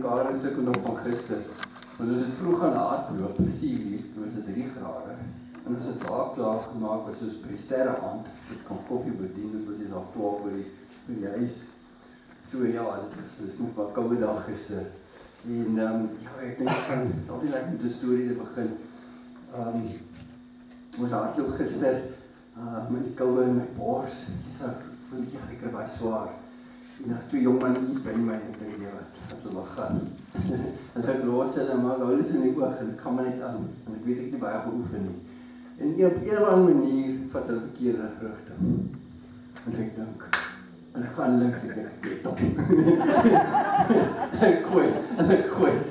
mekaar en sukkel nog van gister. Want ons het vroeg gaan hardloop, 4 uur, toen was het 3 grade. En ons het daar klaar gemaakt, was ons by die sterrehand, dit kan koffie bedien, dus was hier al 12 by die huis. So ja, dit was maar koude dag gister. En ja, ek dink het is altyd lekker met die stories te begin. Ons hardloop gister, met die koude in my bors, voel ek baie swaar. En daar's 2 jong mannetjies by my, en ek dink, ja, wat sal wel gaan. En ek los hulle, maar hou hulle so in die oog, en ek gaan maar net aan, en ek weet ek nie baie geoefen nie. En op een of ander manier vat hulle verkeerde rigting. En ek dink, en ek gaan links, ek dink, top. En ek gooi.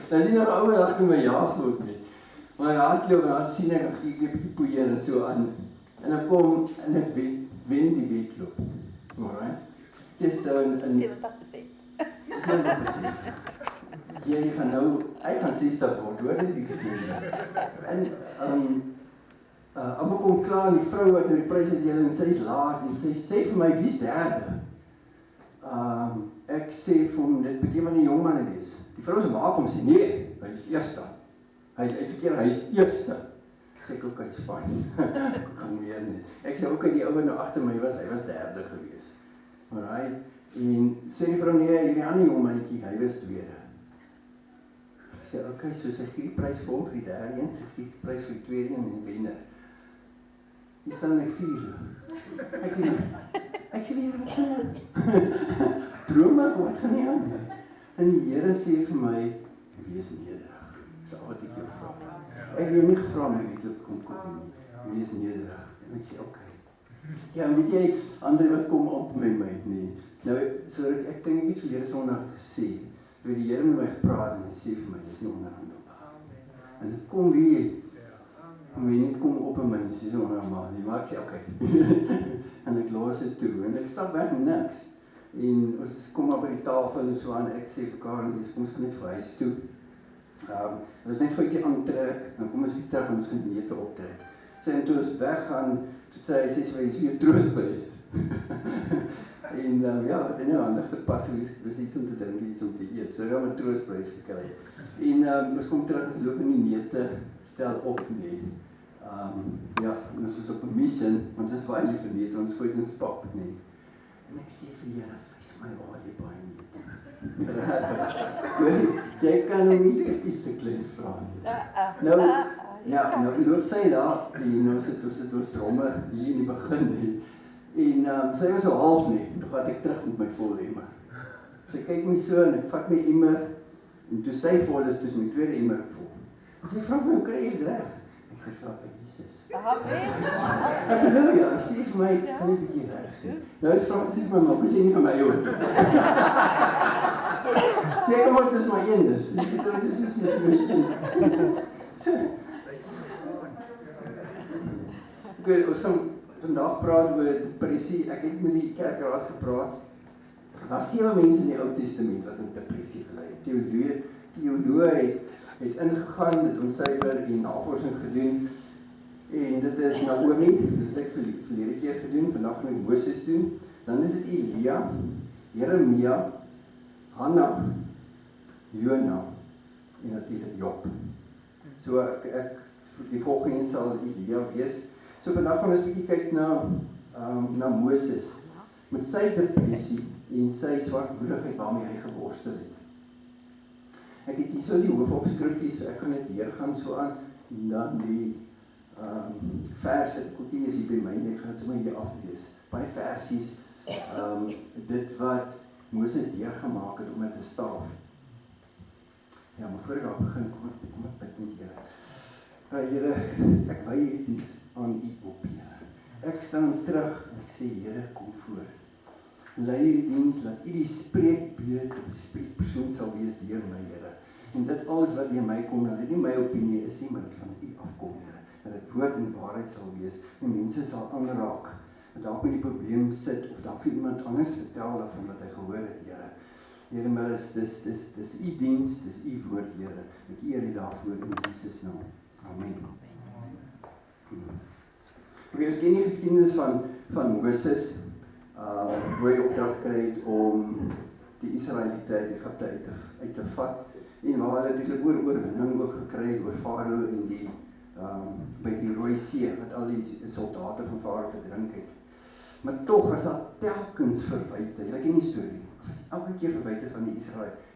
Dan is nie nog ouwe dag in my jaagloop nie. Maar ek hardloop en dan sien ek gee 'n bietjie poeier en so aan. En ek kom en ek wen die wedloop. Alright. Dis so 'n 70%. Jy gaan nou, hy gaan 60 word, hoor dit die gesteende. En Amma kom klaar, die vrou wat nou die pryse deel en sy is laat en sy sê vir my, wie is derde? Ek sê vir hom, dit moet een van die jongmanne wees. Die vrou se maak hom sê, nee, hy is eerste. Hy is uitverkeer, hy is eerste. Sê ek ook, hy is fijn. Ek kan weer nie. Ek sê ook, die ouwe nou achter my was, hy was derde gewees. Alright, en sê die vrou, nee, hierdie ander jongmannetjie, hy was tweede. Ek sê, ok, so sy gee die prijs vir hom, vir die derde een, sy gee die prijs vir die tweede en die wenner. Die staan my 4. Ek sê, wat gaan aan? Droom ek, wat gaan nie aan? En die Here sê vir my, wees nederig. Dis al wat ek jou vra. Ek het jou nie gevra my weet op kom nie. Wees nederig. En ek sê, ok. Ja, weet jy, ander wat kom op met my nie. Nou, so ek dink ek het verlede Sondag gesê, toe die Here met my gepraat en hy sê vir my, dis nie onderhandelbaar. En dit kom weer, en jy net kom op in my, dis nie onderhandelbaar nie, maar ek sê, ok. En ek los dit toe, en ek stap weg met niks. En ons kom maar by die tafel en so aan, ek sê vir Karen, kom ons gaan net vir huis toe. Ons net vir ietsie aantrek, dan kom ons weer terug en ons gaan neete optrek. En toe ons weggaan, toe sê hy, sy is weer troostprijs. En ja, het in heel handig gepas, was iets om te drink, iets om te eet. So ek het my troostprijs gekry. En ons kom terug, ons loop in die neete, stel op nie. Ja, ons is op 'n mission, want ons is baie lief vir neete, ons voet ons pap nie. En ek sê vir Here, wys my waar jy baie nie. Jy kan nou nie iets te klein vra nie. Nou, ja, nou loop sy daar, en nou sit ons dromme hier in die begin nie. En sy was so half nie, toe gaat ek terug met my vol emmer. Sy kyk my so en ek vat my emmer, en toe sy vol is, toe is my tweede emmer vol. En sy vraag my, hoe kry jy dit reg? Ek sê, vraag by Jesus. Ek bedoel ja, ek sê vir my, ek kan nie verkeerd reg sien. Nou is vraag sy vir my, maar ek sê nie vir my hoor. Sê ek maar, het is maar een dus. Ek bedoel, dit is my een. Ons gaan vandag praat oor depressie. Ek het met die kerkraad gepraat. Daar 7 mense in die Ou Testament wat in depressie gelei het. Theodore het ingegaan, het ontsyfer en navorsing gedoen. En dit is Naomi, dit het ek verlede keer gedoen, vandag gaan ek Moses doen. Dan is dit Elia, Jeremia, Hanna, Jona en natuurlik Job. So die volgende een sal Elia wees. So vandag gaan ons bietjie kyk na Moses, met sy depressie en sy swartmoedigheid waarmee hy geworstel het. Ek het hier so die hoofopskrifties, so ek gaan dit deurgaan so aan, en dan die verse, Koekie is hier by my, ek gaan het sommer hier aflees. Baie versies, dit wat Moses deurgemaak het om het te staaf. Ja, maar voor ek al begin, kom ek bid met Here. Here, ek wy hierdie diens aan U op, Here. Ek staan terug en ek sê, Here, kom voor. Lei hierdie diens, laat U die spreekbeeld of die spreekpersoon sal wees deur my, Here. En dit alles wat deur my kom, dat dit nie my opinie is nie, maar dit van U afkom, Here. Dat dit woord en waarheid sal wees, en mense sal aanraak, dat dalk met die probleem sit, of dalk vir iemand anders vertel daarvan wat hy gehoor het, Here. Here, maar dis U diens, dis U woord, Here. Ek eer U daarvoor in Jesus naam. Amen. Okay, ons ken die geskiedenis van Moses, hoe hy opdrag kry het om die Israeliete uit Egipte uit te vat. hulle natuurlijk oorwinning ook gekry oor Farao en die by die Rooi See, wat al die soldate van Farao verdrink het. Maar tog was daar telkens verwyte, jy ken die storie, was elke keer verwyte van die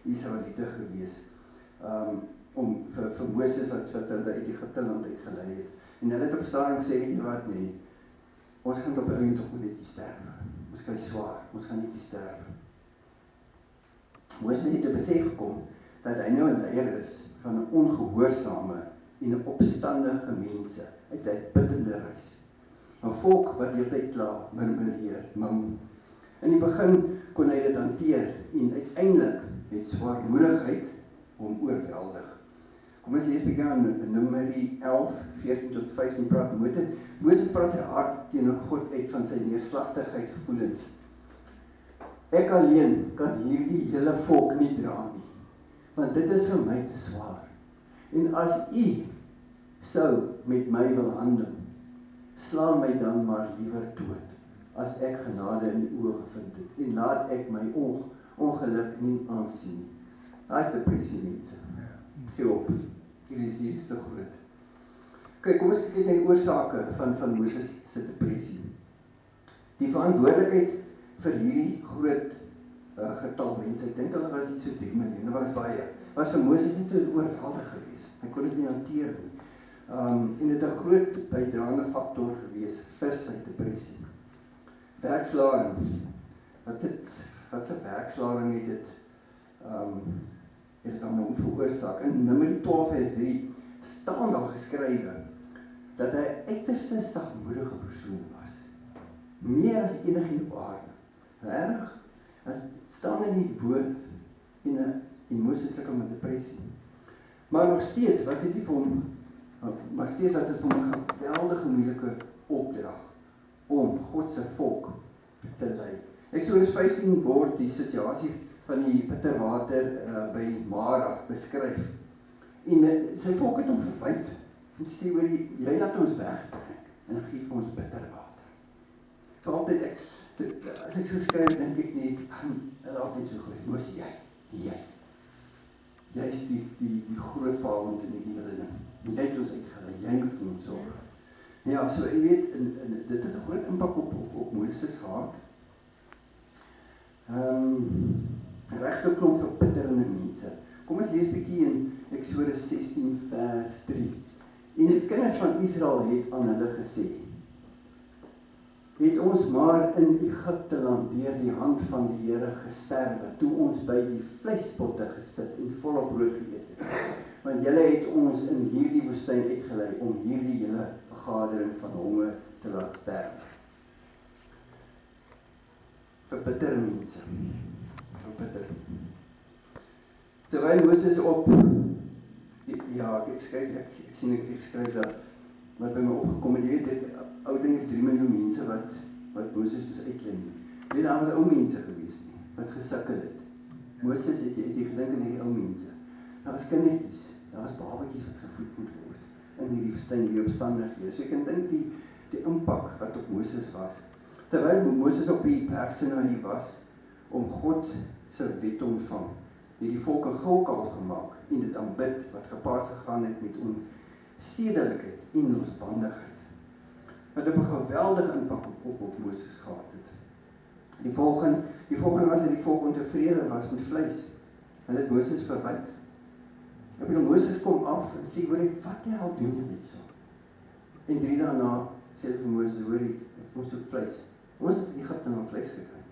Israeliete gewees, om vir Moses wat hulle uit Egipte land uitgelei het. En hulle het op stadium gesê, weet jy wat nie, ons gaan op 'n einde tog net sterf. Ons kry swaar, ons gaan net sterf. Moses het 'n besef gekom dat hy nou 'n leier is van 'n ongehoorsame en 'n opstandige mense uit 'n uitputtende reis. 'n volk wat heeltyd kla, murmureer, mim. In die begin kon hy dit hanteer en uiteindelik het swaarmoedigheid hom oorweldig. Kom ons lees bietjie aan Numeri 11, 14 tot 15 praat Moses praat sy hart teenoor God uit van sy neerslagtigheid gevoelens. Ek alleen kan hierdie hele volk nie dra nie, want dit is vir my te swaar. En as u sou met my wil handel, slaan my dan maar liewer dood, as ek genade in die oë gevind het, en laat ek my ongeluk nie aansien. Daar is depressie mense. Gee op. Hier is te groot. Kyk, kom ons kyk na die oorsake van Moses se depressie. Die verantwoordelikheid vir hierdie groot getal mense, ek dink hulle was iets so 3 miljoen, was baie, was vir Moses net te oorweldig geweest. Hy kon dit nie hanteer nie. En dit 'n groot bydraende faktor geweest vir sy depressie. Werkslaring. Wat se werkslaring het dit dan nou veroorsaak? In Numeri 12 vers 3 staan daar geskrywe dat hy 'n uiterste sagmoedige persoon was. Meer as enigiemand op aarde. Reg? Dit staan in die woord en Moses sukkel met depressie. Maar nog steeds was dit nie vir hom, maar steeds was dit vir hom 'n geweldige moeilike opdrag om God se volk te lei. Eksodus 15 word die situasie van die bitterwater by Mara beskryf. En sy volk het hom verwyd. En sê oor jy laat ons wegtrek en gee vir ons bitterwater. Vir altyd as ek so skryf, dink ek nie, hulle altyd so goed, moes jy is die groot vijand in die hele ding. Jy het ons uitgelei, jy moet vir ons sorg. Ja, so jy weet, dit het 'n groot impak op Moses gehad. Regte klomp verbitterende mense. Kom ons lees bietjie in Eksodus 16 vers 3. En die kinders van Israel het aan hulle gesê, het ons maar in Egipte land deur die hand van die Here gesterwe, toe ons by die vleispotte gesit en volop brood geëet het. Want julle het ons in hierdie woestyn uitgelei om hierdie hele vergadering van honger te laat sterf. Verbitter mense. Verbitter. Terwyl Moses op, ja, ek sien ek skryf dat, wat by my opgekom het, jy weet, dit ou ding is 3 miljoen mense wat Moses moes uitklim. Weet, daar was ou mense gewees nie, wat gesukkel het. Moses het jy gedink aan die ou mense. Daar was kindertjies, daar was babatjies wat gevoed moet word in die woestyn, die omstandighede. So ek kan dink die impak wat op Moses was. Terwyl Moses op die berg Sinaï was om God se wet te ontvang, het die volk 'n gulkalf gemaak en dit aanbid wat gepaard gegaan het met onsedelikheid en losbandigheid. Wat op 'n geweldige impak op Moses gehad het. Die volgende was dat die volk ontevrede was met vleis. Hulle het Moses verwyd. Ek bedoel, Moses kom af en sê, hoor ek, wat die hel doen jy dit so? En 3 dae na sê hy vir Moses, hoor ek, ons soek vleis. Ons het in Egipte na vleis gekry.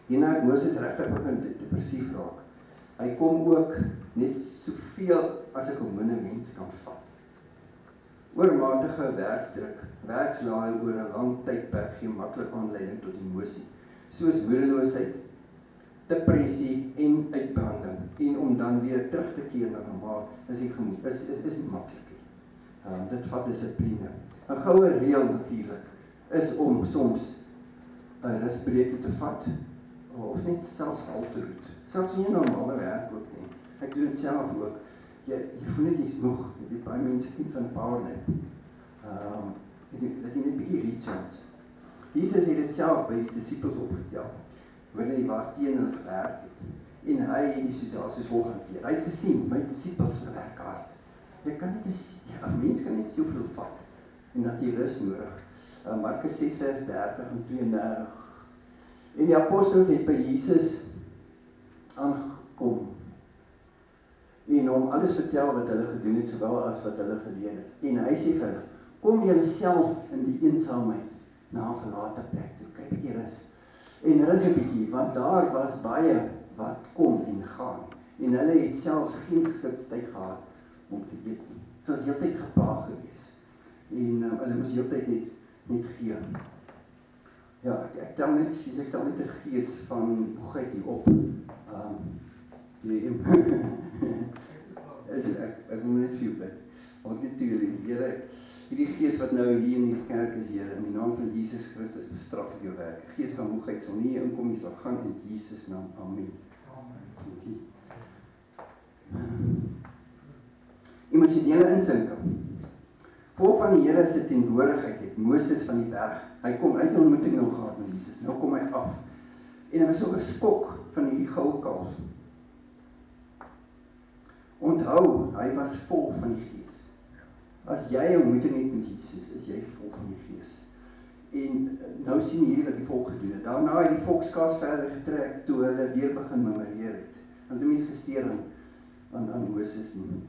Hierna het Moses regtig begin depressief raak. Hy kom ook net soveel as 'n gewone mens kan vat. Oormatige werksdruk, werkslaai oor 'n lang tydperk gee maklik aanleiding tot emosie, soos moedeloosheid, depressie en uitbranding. En om dan weer terug te keer na normaal is nie maklik nie. Dit vat dissipline. 'n Goue reël natuurlik is om soms 'n rusbreuke te vat of net selfs al te roet. Selfs nie normale werk ook nie. Ek doen dit self ook. Jy voel net jy's moeg. Jy weet, baie mense kind van power nap. Dat jy net bietjie recharge. Jesus het dit self by die disippels opgetel, wanneer hy waar teen hulle gewerk het. En hy het die situasie so hanteer. Hy het gesien, my disippels werk hard. Jy kan net 'n mens kan net soveel vat en dat jy rus nodig. Markus 6 vers 30 en 32. En die apostels het by Jesus aangekom en hom alles vertel wat hulle gedoen het, sowel as wat hulle geleer het. En hy sê vir hulle, kom julle self in die eensaamheid na 'n verlate plek toe. Kyk bietjie rus. En rus 'n bietjie, want daar was baie wat kom en gaan. En hulle het selfs geen geskikte tyd gehad om te eet nie. Dit was heeltyd gepaag gewees. En hulle moes heeltyd net gee. Ja, ek tel net 'n gees van moegheid hier op. Ek moet net vir bid. Want net toe Here, hierdie gees wat nou hier in die kerk is, Here, in die naam van Jesus Christus bestraf vir jou werk. Gees van moegheid sal nie inkom, jy sal gaan in Jesus naam. Amen. Amen. Emosionele insinking. Volk van die Here se teenwoordigheid het Moses van die berg. Hy kom uit 'n ontmoeting nou gehad met Jesus. Nou kom hy af. En hy was so geskok van hierdie goue kalf. Onthou, hy was vol van die Gees. As jy 'n ontmoeting het met Jesus, is jy vol van die Gees. En nou sien jy hier wat die volk gedoen het. Daarna het die volk skaars verder getrek toe hulle weer begin murmureer het. Want die mense gesteer aan Moses nie.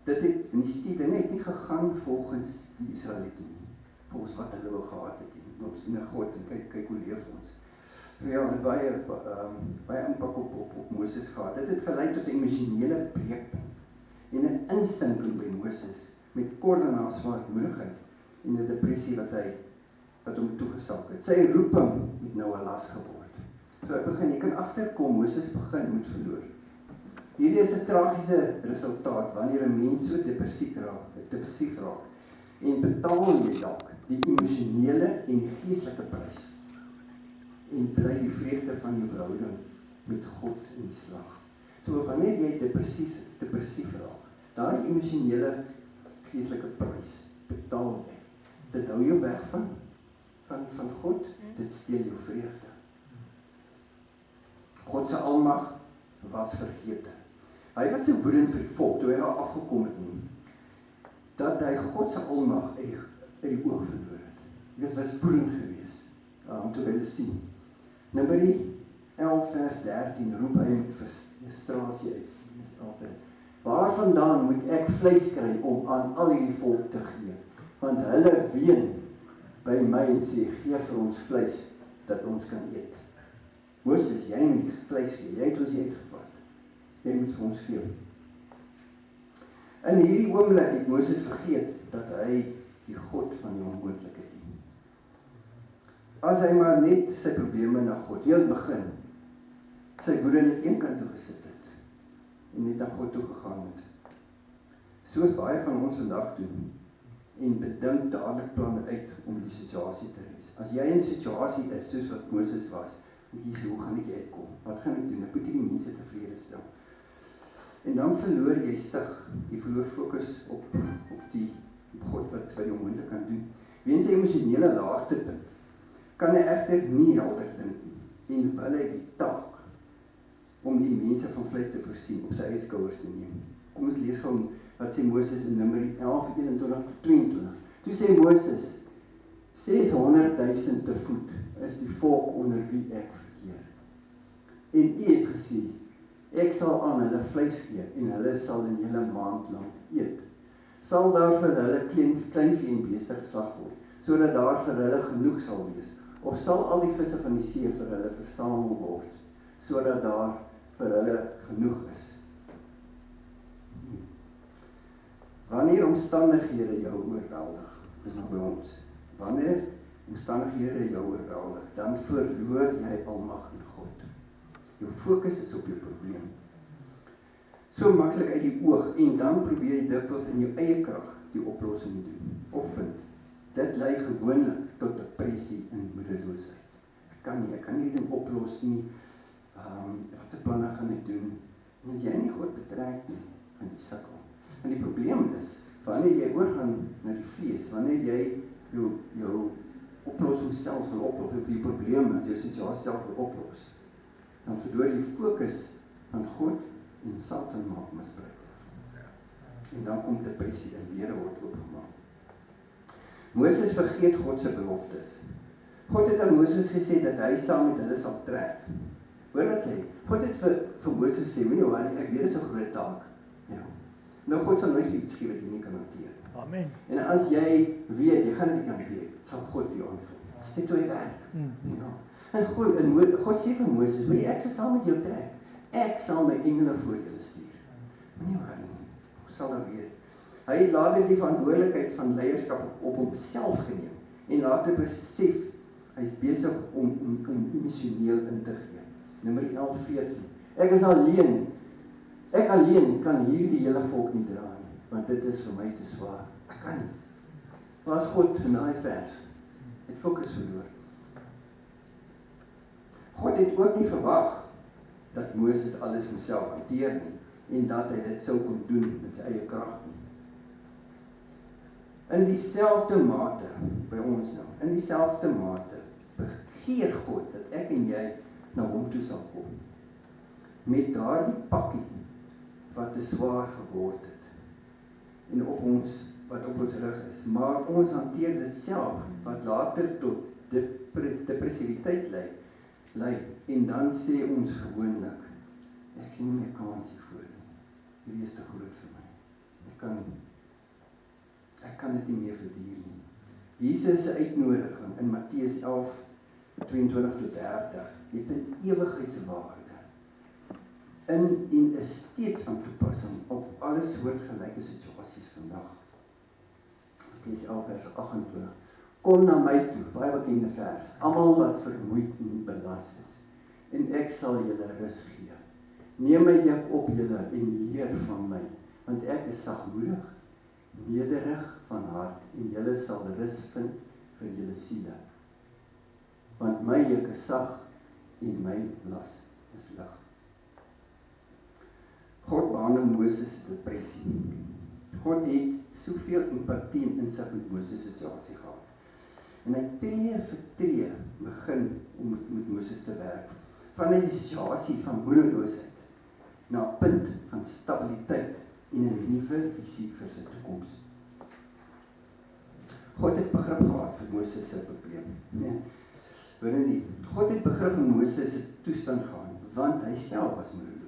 Dit het in die dinge het nie gegaan volgens die Israeliete nie. Volgens wat hulle wou gehad het nie. Ons sien 'n God en kyk hoe leef ons. Ja, het baie impak op Moses gehad. Dit het gelei tot 'n emosionele breekpunt en 'n insinking by Moses met kort daarna swaarmoedigheid en 'n depressie wat hom toegesak het. Sy roeping het nou 'n las geword. So jy kan agterkom, Moses begin moet verloor. Hierdie is 'n tragiese resultaat wanneer 'n mens so depressief raak en betaal jy dalk die emosionele en geestelike prys en bly die vreugde van jou verhouding met God in slag. So wanneer jy depressief raak, daai emosionele geestelike prys betaal jy. Dit hou jou weg van God, dit steel jou vreugde. God se almag was vergete. Hy was so woedend vir die volk toe hy daar afgekom het nie, dat hy God se almag uit die oog verloor het. Dit was woedend geweest om te wil sien. Numeri 11 vers 13 roep hy met frustrasie uit. Waarvandaan moet ek vleis kry om aan al hierdie volk te gee? Want hulle ween by my en sê, gee vir ons vleis dat ons kan eet. Moses, jy moet die vleis gee, jy het ons uitgevat. Jy moet vir ons gee. In hierdie oomblik het Moses vergeet dat hy die God van die onmoontlike dien. As hy maar net sy probleme na God heel begin, sy woede net een kant toe gesit het en net na God toe gegaan het. Soos baie van ons vandag doen en bedink dadelik planne uit om die situasie te res. As jy in 'n situasie is soos wat Moses was, moet jy sê, hoe gaan ek uitkom? Wat gaan ek doen? Ek moet hierdie mense tevrede stel. En dan verloor jy sig. Jy verloor fokus op God wat die onmoontlik kan doen. Weens sy emosionele laagtepunt kan hy egter nie helder dink nie en wil hy die taak om die mense van vleis te voorsien op sy eie skouers te neem. Kom ons lees gou wat sê Moses in Numeri 11:21-22. Toe sê Moses, 600,000 te voet is die volk onder wie ek verkeer. En u het gesê, ek sal aan hulle vleis gee en hulle sal 'n hele maand lank eet. Sal daar vir hulle kleinvee en beeste geslag word, sodat daar vir hulle genoeg sal wees? Of sal al die visse van die see vir hulle versamel word, sodat daar vir hulle genoeg is? Wanneer omstandighede jou oorweldig, dis nou by ons, wanneer omstandighede jou oorweldig, dan verloor jy almag in God. Jou fokus is op jou probleem. So maklik uit die oog en dan probeer jy dikwels in jou eie krag die oplossing doen of vind. Dit lei gewoonlik tot depressie en moedeloosheid. Ek kan nie dit oplos nie. Wat se planne gaan ek doen? En as jy nie God betrek nie, gaan jy sukkel. En die probleem is, wanneer jy oorgaan na die vlees, wanneer jy jou oplossing self wil oplos, of die probleme, jou situasie self wil oplos, dan verloor jy fokus Want God en Satan maak misbruik. En dan kom depressie en deure word oopgemaak. Moses vergeet God se beloftes. God het aan Moses gesê dat hy saam met hulle sal trek. Hoor wat sê? God het vir Moses gesê, moenie worry, ek weet dit is 'n groot taak. Ja. Nou God sal nooit iets gee wat jy nie kan hanteer. Amen. En as jy weet, jy gaan dit nie kan hanteer, sal God vir jou aanvul. Dis net hoe hy werk. Ja. En God sê vir Moses, weet jy, ek sal saam met jou trek. Ek sal my engele voor julle stuur. Moenie worry nie. Hoe sal dit wees? Hy het later die verantwoordelikheid van leierskap op homself geneem en later besef hy is besig om emosioneel in te gee. Nommer 11:14. Ek is alleen. Ek alleen kan hierdie hele volk nie dra nie, want dit is vir my te swaar. Ek kan nie. Waar is God in daai vers? Het fokus verloor. God het ook nie verwag dat Moses alles homself hanteer nie en dat hy dit sou kon doen met sy eie krag nie. In dieselfde mate, by ons nou, in dieselfde mate, begeer God dat ek en jy na hom toe sal kom. Met daardie pakkie wat te swaar geword het. En wat op ons rug is. Maar ons hanteer dit self, wat later tot depressiviteit lei. En dan sê ons gewoonlik, ek sien nie meer kans hiervoor nie. Hierdie is te groot vir my. Ek kan dit nie meer verduur nie. Jesus se uitnodiging in Matteus 11:22-30 het 'n ewigheidswaarde en is steeds van toepassing op alle soortgelyke situasies vandag. Matteus 11:28. Kom na my toe, baie bekende vers. Almal wat vermoeid en belas is, en ek sal julle rus gee. Neem my juk op julle en leer van my, want ek is sagmoedig, nederig van hart, en julle sal rus vind vir julle siele. Want my juk is sag en my las is lig. God behandel Moses se depressie. God het soveel empatie en insig met Moses se situasie gehad. En hy tree vir tree begin om met Moses te werk. Vanuit die situasie van moedeloosheid na 'n punt van stabiliteit en 'n nuwe visie vir sy toekoms. God het begrip gehad vir Moses se probleem. Nee, hoor nie. God het begrip vir Moses se toestand gehad, want hy self was moedeloos.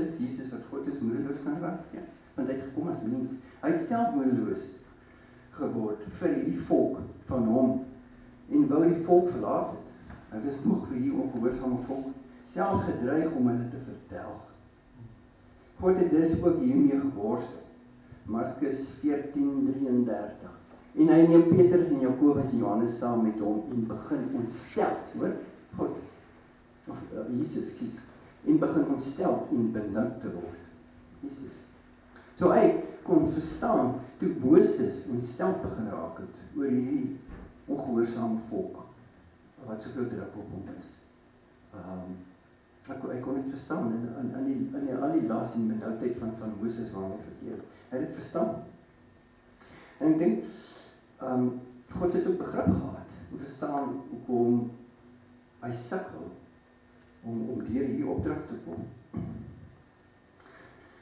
Jesus wat God is moedeloos kan raak, ja, want hy het gekom as mens. Hy het self moedeloos geword vir hierdie volk van hom en wou die volk verlaat het. Hy was moeg vir hierdie ongehoorsame volk, self gedreig om hulle te vertel. God het dus ook hiermee geworstel. Markus 14:33. En hy neem Petrus en Jakobus en Johannes saam met hom en begin ontstel, hoor, God, of Jesus kies, en begin ontstel en benoud te word. Jesus. So hy kon verstaan, toe Moses ontstel begin raak het, oor hierdie ongehoorsame volk, wat soveel druk op hom is. Ek kon dit verstaan, in al die las en benoudheid van Moses waarmee verkeer. Hy het dit verstaan. En ek dink, God het ook begrip gehad, en verstaan hoekom hy sukkel om deur hierdie opdrag te kom.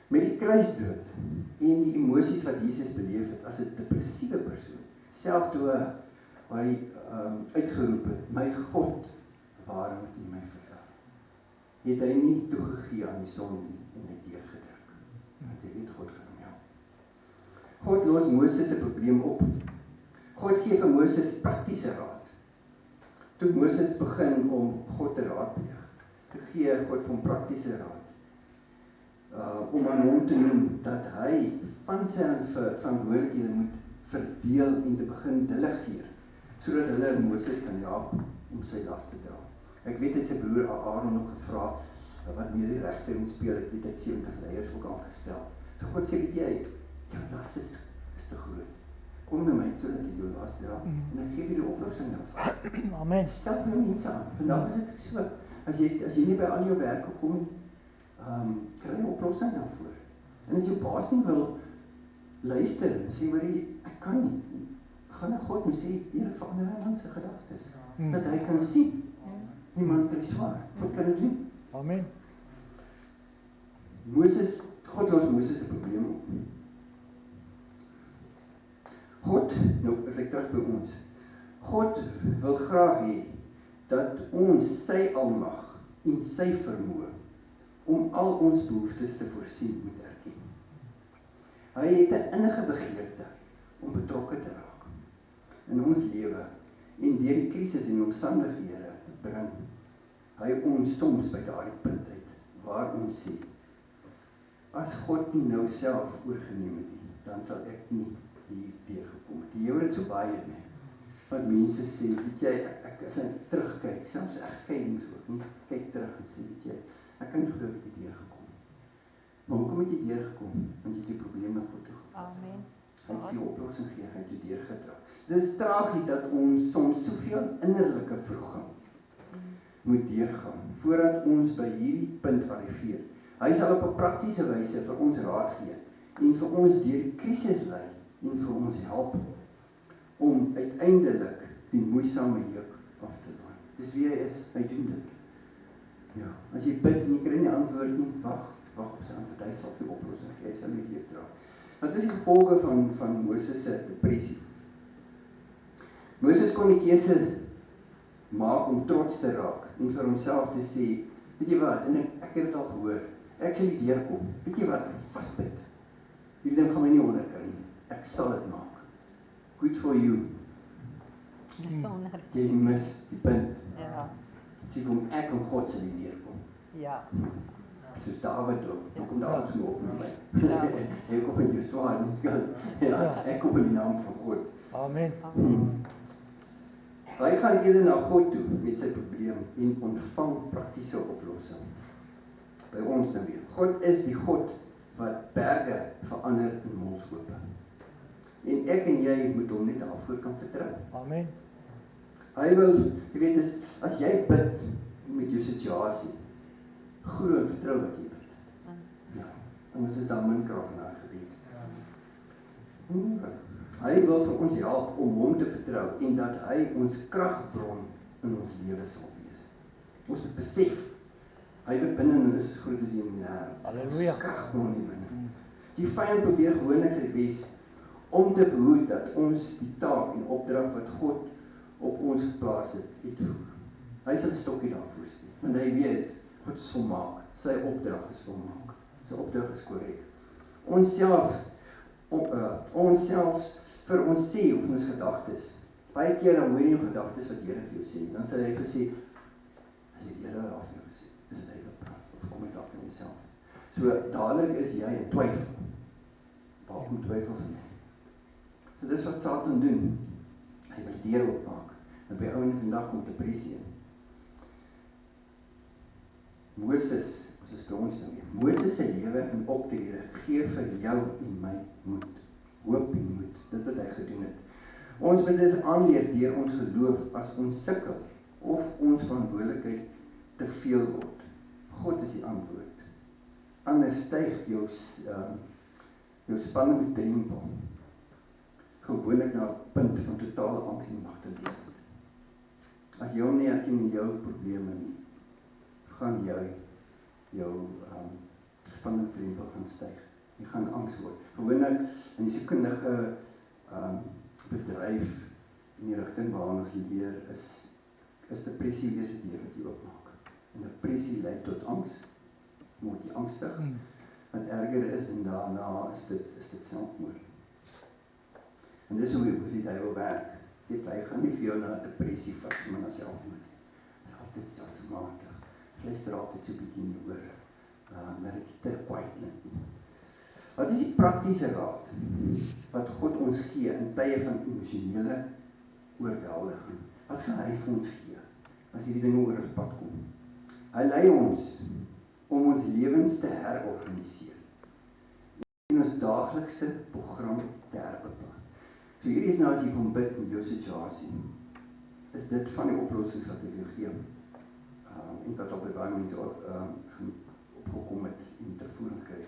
Met die kruisdood en die emosies wat Jesus beleef het as 'n depressiewe persoon, self toe hy uitgeroep het, my God, waarom het U my verlaat? Het hy nie toegegee aan die sonde en hy deurgedruk. Want hy weet God gaan hom help. God los Moses se probleem op. God gee vir Moses praktiese raad. Toe Moses begin om God te raadpleeg, toe gee God hom praktiese raad. Om aan hom te noem dat hy van sy verantwoordelikhede moet verdeel en te begin delegeer, sodat hulle Moses kan help om sy las te dra. Ek weet het sy broer Aaron ook gevra, wat meer die regter moet speel, ek weet het 70 leiers ook aangestel. So God sê, weet jy, jou las is te groot. Kom na my toe dat jy jou las dra, en ek geef jy die oplossing daarvan. Amen. Stel vir jou mense aan, vandag is dit so, as jy nie by al jou werk gekom, kry jy 'n oplossing daarvoor. En as jou baas nie wil luister en sê, hoor jy, ek kan nie, gaan na God en sê, Here, verander hy man se gedagtes, dat hy kan sien. Die man kry swaar. God kan dit doen. Amen. God los Moses 'n probleem op. God, nou as ek terug by ons. God wil graag hê dat ons sy almag en sy vermoë om al ons behoeftes te voorsien moet erken. Hy het 'n innige begeerte om betrokke te raak in ons lewe en deur die krisis en omstandighede te bring. Hy ons soms by daardie punt uit waar ons sê, as God nie nou self oorgeneem het nie, dan sal ek nie hier deurgekom het. Die Here het so baie mee. Want mense sê, weet jy, ek as ek terugkyk, selfs egskeidings ook nie, kyk terug en sê, weet jy, ek kan nie glo dat jy deurgekom het. Maar hoekom het jy deurgekom? Want jy het die probleem na God toe gevat. Amen. Hy het die oplossing gegee, hy het jou deurgedra. Dit is tragies dat ons soms soveel innerlike vroeging moet deurgaan, voordat ons by hierdie punt arriveer. Hy sal op 'n praktiese wyse vir ons raad gee, en vir ons deur die krisis lei, en vir ons help, om uiteindelik die moeisame juk af te laai. Dis wie hy is, hy doen dit. Ja, as jy bid en jy kry nie antwoord nie, wag op sy antwoord, hy sal vir oplossing gee, hy sal nie deurdra. Wat is die gevolge van Moses se depressie? Moses kon die keuse maak om trots te raak en vir homself te sê, weet jy wat, en ek het dit al gehoor, ek sal nie deurkom. Weet jy wat, vasbyt. Die ding gaan my nie onderkry nie. Ek sal dit maak. Good for you. Sonder. Jy mis die punt. Ja. Sê kom ek en God sal nie deurkom. Ja. Soos Dawid ook. Dan kom Dawid so op na my. Ja. Ek kom in jou swaar en skuld. Ja, ek kom in die naam van God. Amen. Hy gaan eerder na God toe met sy probleem en ontvang praktiese oplossing. By ons nou weer. God is die God wat berge verander in molshope. En ek en jy moet hom net daarvoor kan vertrou. Amen. Hy wil, jy weet, as jy bid met jou situasie, glo en vertrou wat jy bid. Ja, anders is daar min krag in daai gebed. Hy wil vir ons help om hom te vertrou en dat hy ons kragbron in ons lewe sal wees. Ons moet besef, hy wat binne is groot as die wêreld. Halleluja. Kragbron in binne. Die vyand probeer gewoonlik sy bes om te behoed dat ons die taak en opdrag wat God op ons geplaas het, uitvoer. Hy sal 'n stokkie daarvoor steek, want hy weet, God is volmaak, sy opdrag is volmaak, sy opdrag is korrek. Ons selfs vir ons sê of ons gedagtes, baie keer dan hoor jy jou gedagtes wat Here vir jou sê, dan sal hy vir sê, as jy die Here daar vir jou sê, is dit hy wat praat, of kom ek daar vir myself. So, dadelik is jy in twyfel. Waarom twyfel van jy? So dis wat Satan doen. Hy wil die deur oopmaak. En by ouene vandag kom depressie in. Moses, ons is by ons nou weer. Moses se lewe en optrede gee vir jou en my moed. Hoop en moed. Dit wat hy gedoen het. Ons moet dus aanleer deur ons geloof as ons sukkel of ons verantwoordelikheid te veel word. God is die antwoord. Anders styg jou spanningsdrempel gewoonlik na 'n punt van totale angs en magteloosheid. As jy hom nie erken in jou probleme nie, gaan jou spanningsdrempel gaan styg. Jy gaan angs word. Gewoonlik in die sielkundige bedryf in die rigting waarna ons leer is depressie weer se deur wat jy oopmaak. En depressie lei tot angs. Word jy angstig? Wat erger is en daarna is dit selfmoord. En dis hoe die duiwel werk. Hy gaan nie vir jou na depressie vat, maar na selfmoord. Dit is altyd stelselmatig. Fluister altyd so 'n bietjie in die oor. Dat dit te kwaai klink. Wat is die praktiese raad wat God ons gee in tye van emosionele oorweldiging? Wat gaan hy vir ons gee as hierdie dinge oor ons pad kom? Hy lei ons om ons lewens te herorganiseer en ons daaglikse program te herbeplan. So hierdie is nou as jy van bid in jou situasie, is dit van die oplossings wat ek jou gee, en wat op die baie mense opgekom het en tervoering kry.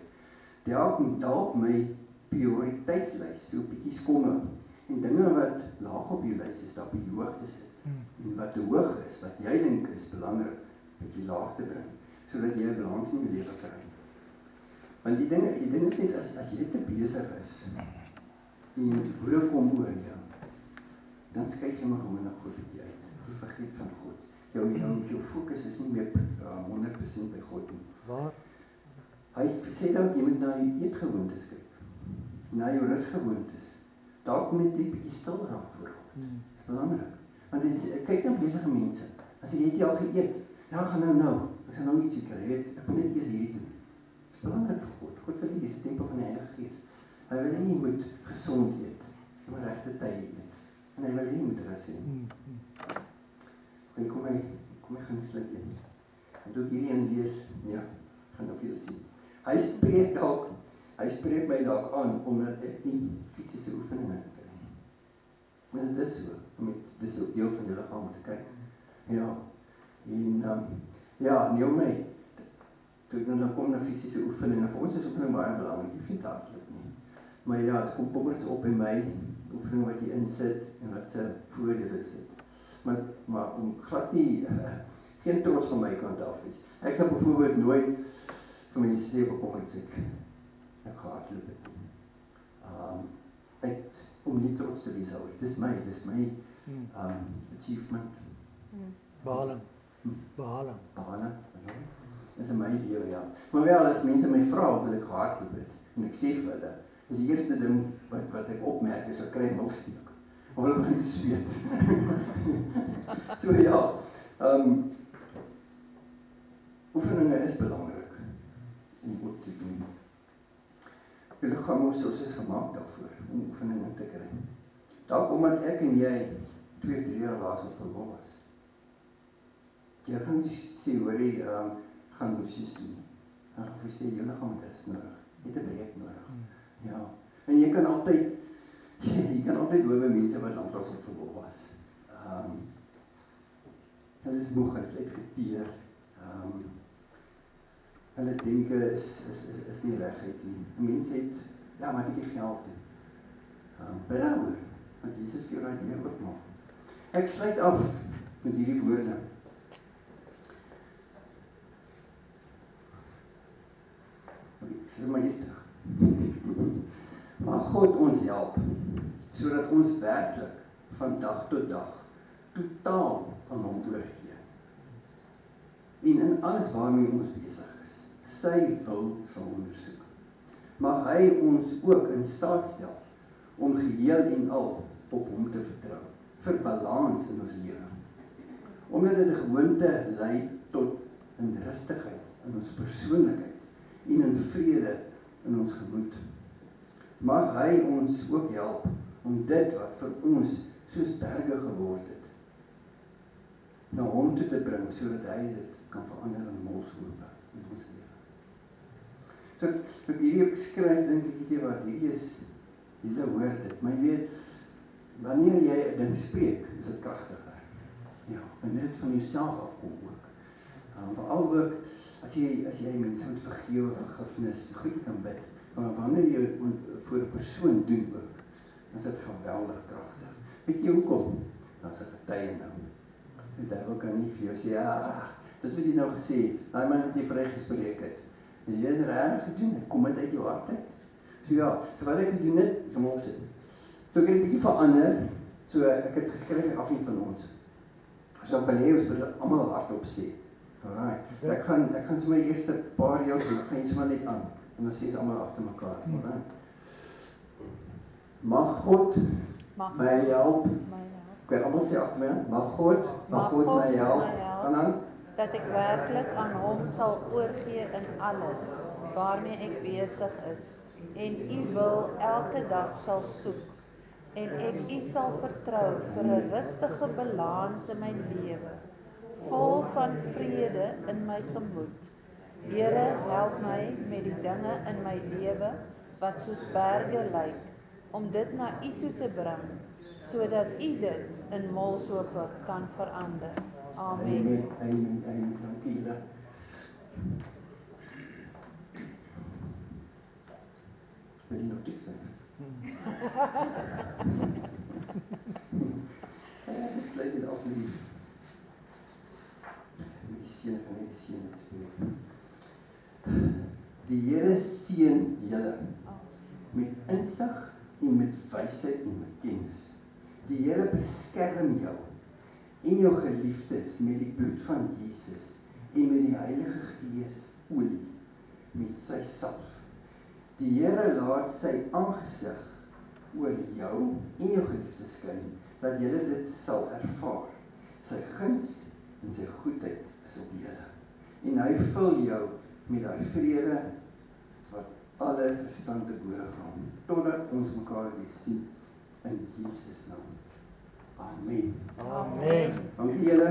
Dalk my prioriteitslys so 'n bietjie skommel en dinge wat laag op die lys is, daar op die hoogte sit. En wat te hoog is, wat jy dink is belangrik, moet jy laag te bring, sodat jy 'n balans in jou lewe kry. Want die ding is net, as jy te besig is, en woede kom oor jou, dan skuif jy maar gewoon na God uit jy uit. Jy vergeet van God. Jou fokus is nie meer 100% by God nie. Waar? Hy sê dat jy moet na jou eetgewoontes kyk, na jou rusgewoontes. Daar kom net 'n bietjie stil raak voor God. Dit is belangrik. Want kyk na besige mense. As jy het jy al geëet, ja, gaan nou. Ek gaan nou ietsie kry. Ek moet net eers hierdie doen. Dit is belangrik vir God. God wil hê jy is 'n tempel van die Heilige Gees. Hy wil hê jy moet gesond eet. Jy moet regte tye eet. En hy wil hê jy moet rus hê. Kom my gaan sluk in. En toe hierdie een lees, ja, gaan nou veel sien. Hy spreek my dalk aan, omdat ek nie fisiese oefeninge kry. En dit is so, dit is ook deel van die liggaam te kyk. Ja, en nee my, toe ek nou kom na fisiese oefeninge, vir ons is oefening baie belangrik, jy vind hardloop nie. Maar ja, het kom pommers op by my, oefening wat jy insit, en wat se voordele sit. Maar om glad nie, geen trots van my kant af is. Ek sal byvoorbeeld nooit vir mense sê, bekommerd ek gehardloop het. Om nie trots te wees oor. Dis my achievement. Behaling. Dis in my lewe, ja. Maar wel, as mense my vra of wil ek gehardloop het, en ek sê vir hulle, is die eerste ding wat ek opmerk is, ek kry milksteek. Of hulle begin te sweet. So ja, oefeninge is belangrik om ook te doen. Die liggaam is gemaak daarvoor, om oefeninge te kry. Dalk omdat ek en jy 2-3 jaar laas op verlof was. Jy gaan nie sê, hoorie, gaan moesies doen. Dan gaan jy sê, jou liggaam het rus nodig. Jy het 'n breek nodig. Ja, en jy kan altyd hoor by mense wat lanklaas op verlof was. Hulle is moeg, hulle is uitgeteer. Hulle denke is nie regheid nie. Mense het, ja, maar ek het nie geld nie. Berouwer, want Jesus vir jou daai deur oopmaak. Ek sluit af met hierdie woorde. Sê maar eens terug. Mag God ons help, sodat ons werklik van dag tot dag totaal aan hom oorgee. En in alles waarmee ons besig is, sy wil sal ondersoek. Mag hy ons ook in staat stel om geheel en al op hom te vertrou, vir balans in ons lewe. Omdat dit 'n gewoonte lei tot in rustigheid in ons persoonlikheid en in vrede in ons gemoed. Mag hy ons ook help om dit wat vir ons soos berge geword het, na hom toe te bring, sodat hy dit kan verander in molshope in ons lewe. So ek hierdie ook skryf, dink ek weet wat hierdie is, julle hoor dit, maar jy weet, wanneer jy 'n ding spreek, is dit kragtiger. Ja, en dit van jouself afkom ook. Veral ook, as jy mense moet vergewe, vergifnis, goed kan bid, maar wanneer jy voor 'n persoon doen ook, dan is dit geweldig kragtig. Weet jy hoekom? Dan is 'n getuie nou. Die duiwel kan nie vir jou sê, dit wat jy nou gesê het, daai man wat jy vrygespreek het, en jy het dit reg gedoen, het kom dit uit jou hart uit. So ja, so wat ek gedoen het, is om opsit. So ek het 'n bietjie verander, so ek het geskryf vir elkeen van ons. So op Beleeuws wil ek almal hardop sê. Alright, ek gaan so my eerste paar jaar doen, ek gaan sommer net aan, en dan sê ons almal agter mekaar. Alright. Mag God my help. Ek kan almal sê agter my, mag God my help. En dan dat ek werklik aan hom sal oorgee in alles waarmee ek besig is en u wil elke dag sal soek en ek u sal vertrou vir 'n rustige balans in my lewe, vol van vrede in my gemoed. Here, help my met die dinge in my lewe wat soos berge lyk, om dit na u toe te bring, sodat u dit in molshope kan verander. Amen. Amen. Dankie julle. Wil jy nog iets sê? Ek sluit dit af met Die Here seën julle met insig en met wysheid en met kennis. Die Here beskerm jou en jou geliefdes met die bloed van Jesus en met die Heilige Gees olie, met sy salf. Die Here laat sy aangesig oor jou en jou geliefdes skyn, dat julle dit sal ervaar. Sy guns en sy goedheid is op julle. En hy vul jou met daai vrede wat alle verstand te bowe gaan, totdat ons mekaar weer sien in Jesus naam. Amen. Amen. Dankie julle.